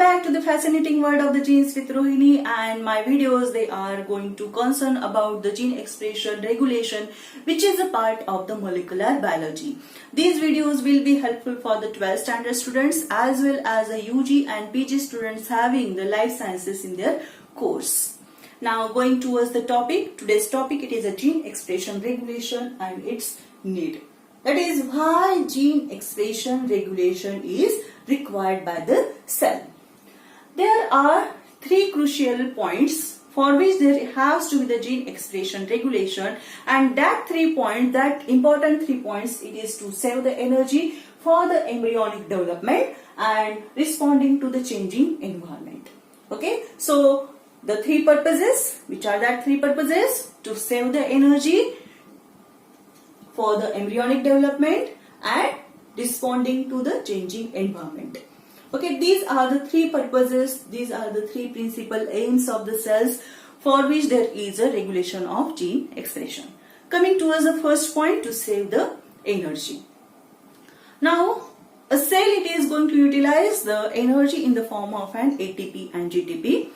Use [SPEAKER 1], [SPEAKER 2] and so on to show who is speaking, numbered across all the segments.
[SPEAKER 1] back to the fascinating world of the genes with Rohini, and my videos, they are going to concern about the gene expression regulation, which is a part of the molecular biology. These videos will be helpful for the 12th standard students as well as the UG and PG students having the life sciences in their course. Now going towards the topic, today's topic, it is a gene expression regulation and its need. That is why gene expression regulation is required by the cell. There are three crucial points for which there has to be the gene expression regulation, and that important 3 points, it is to save the energy for the embryonic development and responding to the changing environment. Okay, so the three purposes, which are that three purposes? To save the energy for the embryonic development and responding to the changing environment. Okay, these are the three purposes, these are the three principal aims of the cells for which there is a regulation of gene expression. Coming towards the first point, to save the energy. Now, a cell, it is going to utilize the energy in the form of an ATP and GTP.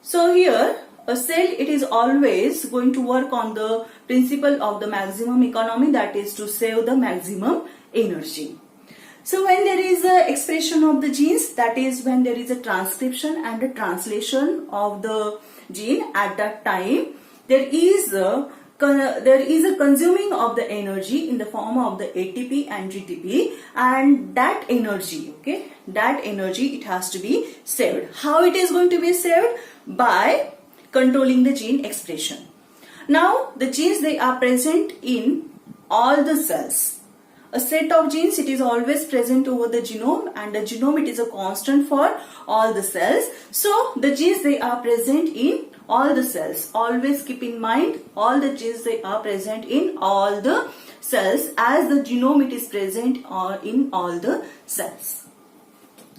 [SPEAKER 1] So here, a cell, it is always going to work on the principle of the maximum economy, that is to save the maximum energy. So when there is a expression of the genes, that is when there is a transcription and a translation of the gene, at that time there is a consuming of the energy in the form of the ATP and GTP, and that energy, okay, that energy, it has to be saved. How it is going to be saved? By controlling the gene expression. Now the genes, they are present in all the cells. A set of genes, it is always present over the genome, and the genome, it is a constant for all the cells. So the genes, they are present in all the cells. Always keep in mind, all the genes, they are present in all the cells, as the genome, it is present in all the cells.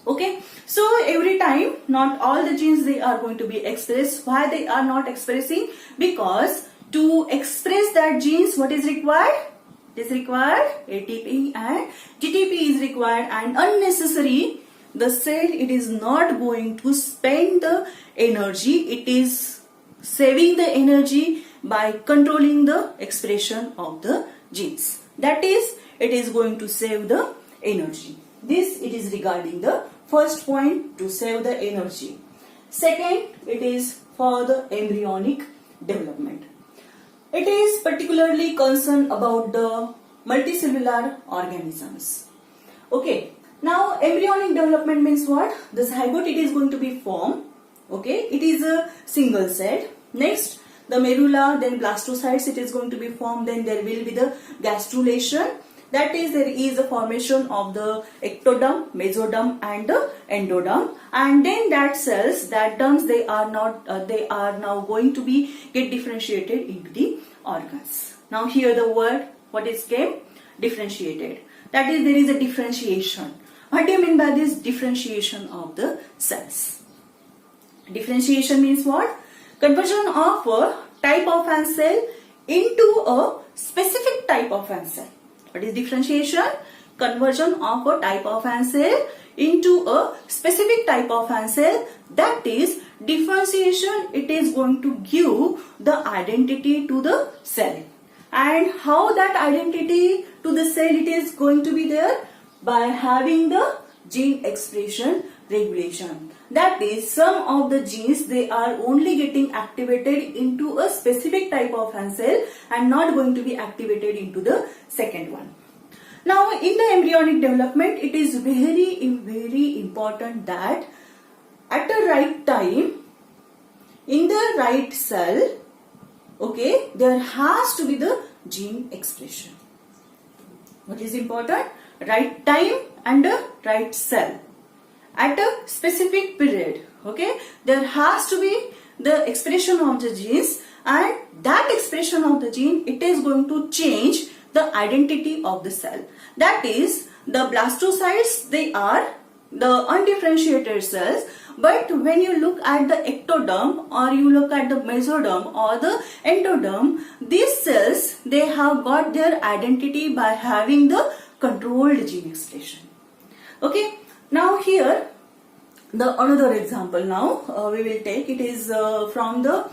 [SPEAKER 1] Okay, so every time not all the genes, they are going to be expressed. Why they are not expressing? Because to express that genes, what is required? It is required ATP and GTP is required, and unnecessary the cell, it is not going to spend the energy, it is saving the energy by controlling the expression of the genes. That is, it is going to save the energy. This, it is regarding the first point, to save the energy. Second, it is for the embryonic development. It is particularly concerned about the multicellular organisms. Okay, now embryonic development means what? The zygote, it is going to be formed. Okay, it is a single cell. Next, the medulla, then blastocytes, it is going to be formed. Then there will be the gastrulation. That is, there is a formation of the ectoderm, mesoderm and the endoderm, and then that cells, that derms, they are now going to be get differentiated into the organs. Now here the word, what is came? Differentiated. That is, there is a differentiation. What do you mean by this differentiation of the cells? Differentiation means what? Conversion of a type of an cell into a specific type of an cell. What is differentiation? Conversion of a type of an cell into a specific type of an cell. That is differentiation. It is going to give the identity to the cell. And how that identity to the cell it is going to be there? By having the gene expression regulation. That is, some of the genes, they are only getting activated into a specific type of an cell and not going to be activated into the second one. Now in the embryonic development, it is very important that at the right time, in the right cell, okay, there has to be the gene expression. What is important? Right time and the right cell. At a specific period, okay, there has to be the expression of the genes, and that expression of the gene, it is going to change the identity of the cell. That is, the blastocytes, they are the undifferentiated cells, but when you look at the ectoderm or you look at the mesoderm or the endoderm, these cells, they have got their identity by having the controlled gene expression. Okay, now here the another example now we will take, it is from the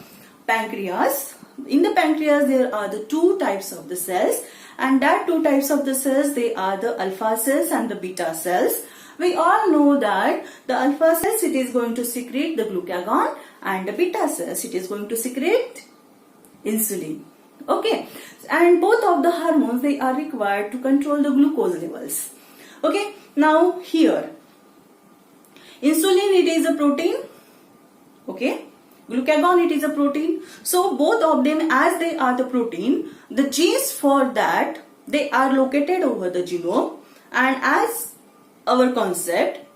[SPEAKER 1] pancreas. In the pancreas there are the two types of the cells, and that two types of the cells, they are the alpha cells and the beta cells. We all know that the alpha cells, it is going to secrete the glucagon, and the beta cells, it is going to secrete insulin. Okay, and both of the hormones, they are required to control the glucose levels. Okay, now here insulin, it is a protein. Okay, glucagon, it is a protein. So both of them, as they are the protein, the genes for that, they are located over the genome, and as our concept,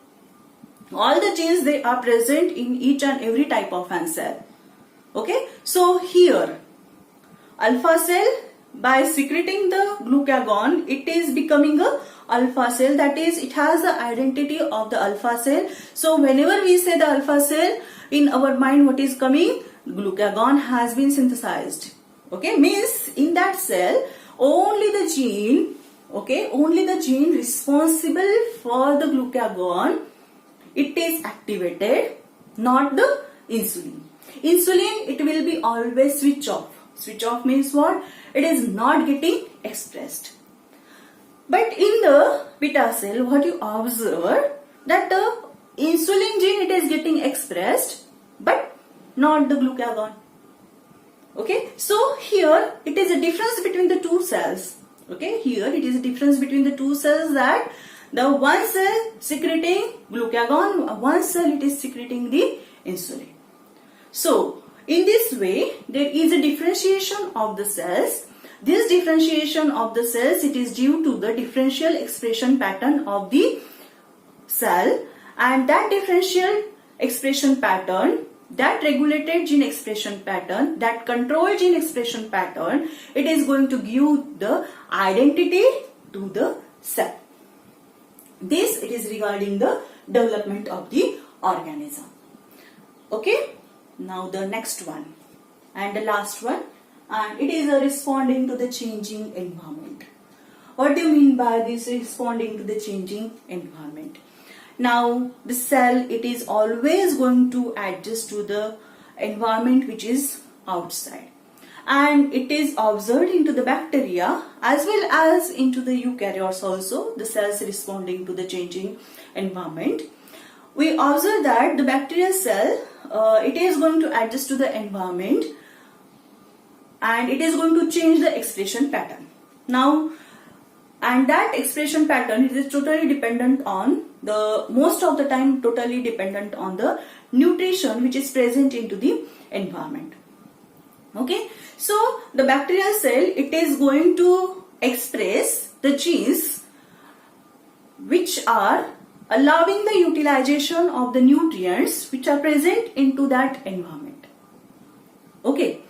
[SPEAKER 1] all the genes, they are present in each and every type of an cell. Okay, so here alpha cell, by secreting the glucagon, it is becoming a alpha cell, that is, it has the identity of the alpha cell. So whenever we say the alpha cell, in our mind what is coming? Glucagon has been synthesized. Okay, means in that cell only the gene, okay, only the gene responsible for the glucagon, it is activated, not the insulin. Insulin, it will be always switch off. Switch off means what? It is not getting expressed. But in the beta cell, what you observe, that the insulin gene, it is getting expressed, but not the glucagon. Okay, so here it is a difference between the two cells. Okay, here it is a difference between the two cells, that the one cell secreting glucagon, one cell it is secreting the insulin. So in this way, there is a differentiation of the cells. This differentiation of the cells, it is due to the differential expression pattern of the cell, and that differential expression pattern, that regulated gene expression pattern, that control gene expression pattern, it is going to give the identity to the cell. This, it is regarding the development of the organism. Okay, now the next one and the last one, and it is responding to the changing environment. What do you mean by this, responding to the changing environment? Now the cell, it is always going to adjust to the environment which is outside, and it is observed into the bacteria as well as into the eukaryotes also, the cells responding to the changing environment. We observe that the bacterial cell, it is going to adjust to the environment, and it is going to change the expression pattern. Now, and that expression pattern, it is totally dependent on the, most of the time totally dependent on the nutrition which is present into the environment. Okay, so the bacterial cell, it is going to express the genes which are allowing the utilization of the nutrients which are present into that environment. Okay,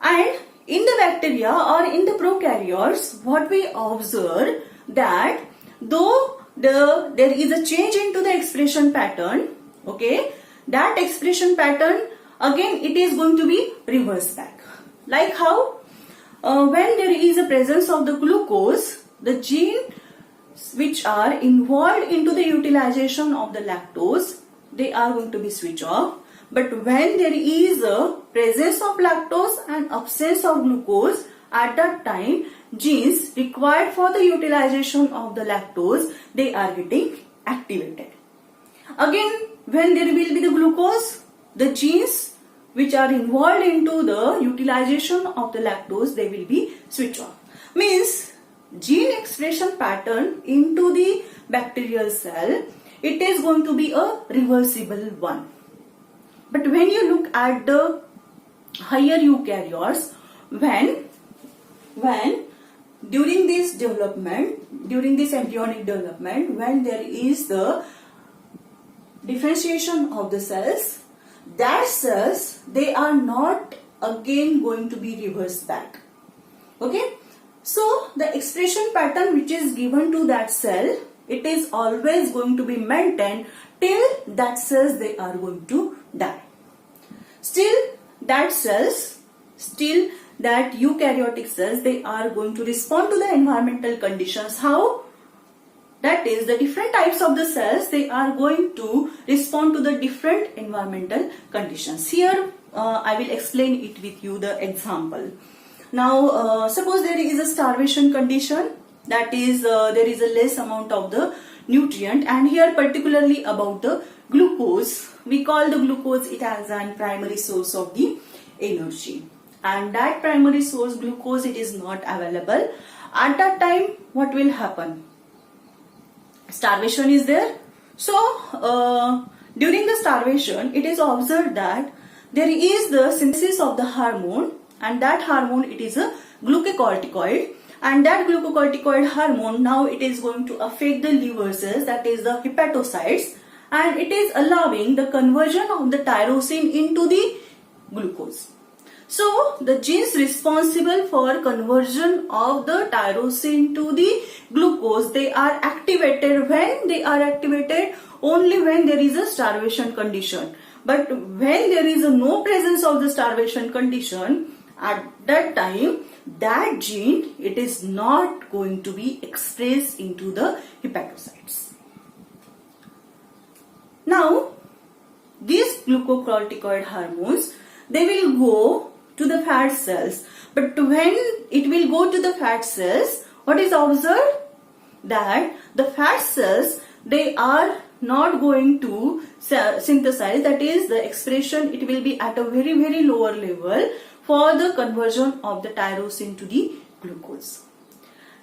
[SPEAKER 1] and in the bacteria or in the prokaryotes, what we observe, that though there is a change into the expression pattern, okay, that expression pattern again it is going to be reversed back. Like how when there is a presence of the glucose, the gene which are involved into the utilization of the lactose, they are going to be switched off. But when there is a presence of lactose and absence of glucose, at that time genes required for the utilization of the lactose, they are getting activated. Again, when there will be the glucose, the genes which are involved into the utilization of the lactose, they will be switched off. Means gene expression pattern into the bacterial cell, it is going to be a reversible one. But when you look at the higher eukaryotes, when during this development, during this embryonic development, when there is the differentiation of the cells, that cells, they are not again going to be reversed back. Okay, so the expression pattern which is given to that cell, it is always going to be maintained till that cells, they are going to die. Still that eukaryotic cells, they are going to respond to the environmental conditions. How? That is, the different types of the cells, they are going to respond to the different environmental conditions. Here I will explain it with you the example. Now suppose there is a starvation condition, that is there is a less amount of the nutrient, and here particularly about the glucose. We call the glucose it as a primary source of the energy, and that primary source glucose, it is not available. At that time what will happen? Starvation is there. So during the starvation, it is observed that there is the synthesis of the hormone, and that hormone, it is a glucocorticoid, and that glucocorticoid hormone, now it is going to affect the liver cells, that is the hepatocytes, and it is allowing the conversion of the tyrosine into the glucose. So the genes responsible for conversion of the tyrosine to the glucose, they are activated when? They are activated only when there is a starvation condition. But when there is no presence of the starvation condition, at that time that gene, it is not going to be expressed into the hepatocytes. Now these glucocorticoid hormones, they will go to the fat cells, but when it will go to the fat cells, what is observed? That the fat cells, they are not going to synthesize, that is the expression, it will be at a very lower level for the conversion of the tyrosine to the glucose.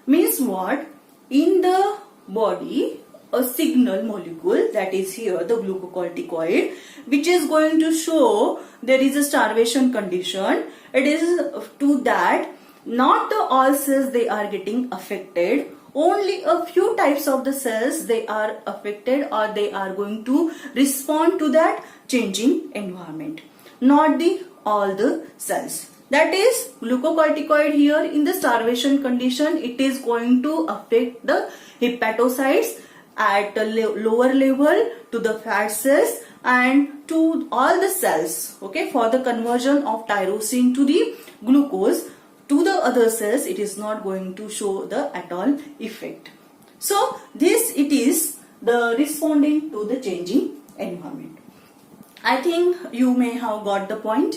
[SPEAKER 1] Means what? In the body, a signal molecule, that is here the glucocorticoid, which is going to show there is a starvation condition. It is to that not the all cells they are getting affected, only a few types of the cells they are affected, or they are going to respond to that changing environment, not the all the cells. That is, glucocorticoid here in the starvation condition, it is going to affect the hepatocytes at a lower level, to the fat cells, and to all the cells, okay, for the conversion of tyrosine to the glucose. To the other cells, it is not going to show the at all effect. So this, it is the responding to the changing environment. I think you may have got the point.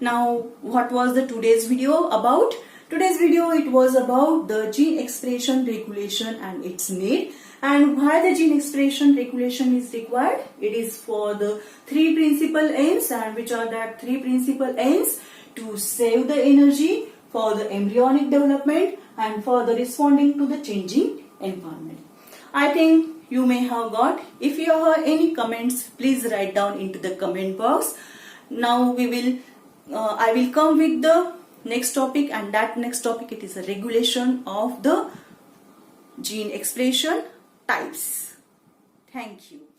[SPEAKER 1] Now what was the today's video about? Today's video, it was about the gene expression regulation and its need. And why the gene expression regulation is required? It is for the three principal aims, and which are that three principal aims: to save the energy, for the embryonic development, and for the responding to the changing environment. I think you may have got. If you have any comments, please write down into the comment box. Now we will I will come with the next topic, and that next topic, it is a regulation of the gene expression types. Thank you.